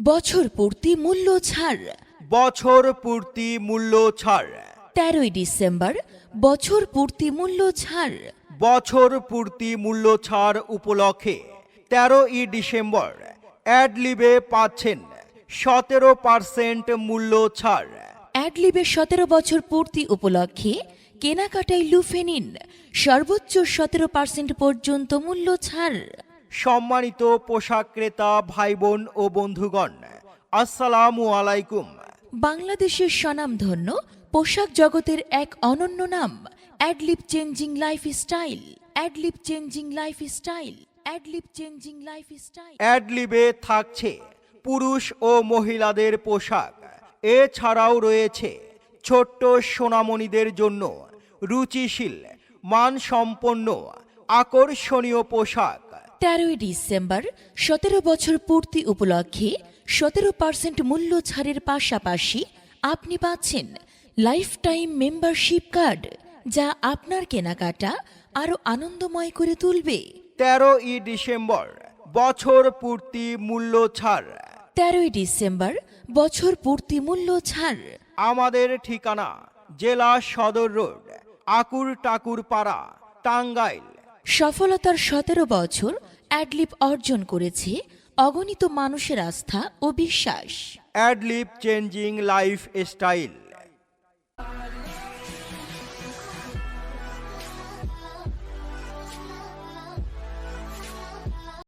বছর পূর্তি মূল্য ছাড়। বছর পূর্তি মূল্য ছাড়। 13ই ডিসেম্বর বছর পূর্তি মূল্য ছাড়। বছর পূর্তি মূল্য ছাড় উপলক্ষে 13ই ডিসেম্বর অ্যাডলিবে পাচ্ছেন 17% মূল্য ছাড়। অ্যাডলিবে 17 বছর পূর্তি উপলক্ষে কেনাকাটায় লুফে নিন সর্বোচ্চ 17% পর্যন্ত মূল্য ছাড়। সম্মানিত পোশাক ক্রেতা ভাই বোন ও বন্ধুগণ, আসসালামু আলাইকুম। বাংলাদেশের স্বনামধন্য পোশাক জগতের এক অনন্য নাম Adlib changing lifestyle. Adlib changing lifestyle. Adlib changing lifestyle. অ্যাডলিবে থাকছে পুরুষ ও মহিলাদের পোশাক, এছাড়াও রয়েছে ছোট্ট সোনামণিদের জন্য রুচিশীল মানসম্পন্ন আকর্ষণীয় পোশাক। 13ই ডিসেম্বর 17 বছর পূর্তি উপলক্ষে 17% মূল্য ছাড়ের পাশাপাশি আপনি পাচ্ছেন লাইফ টাইম মেম্বারশিপ কার্ড, যা আপনার কেনাকাটা আরও আনন্দময় করে তুলবে। 13ই ডিসেম্বর বছর পূর্তি মূল্য ছাড়। 13ই ডিসেম্বর বছর পূর্তি মূল্য ছাড়। আমাদের ঠিকানা জেলা সদর রোড, আকুর টাকুর পাড়া, টাঙ্গাইল। সফলতার 17 বছর অ্যাডলিব অর্জন করেছে অগণিত মানুষের আস্থা ও বিশ্বাস। অ্যাডলিব চেঞ্জিং লাইফ স্টাইল।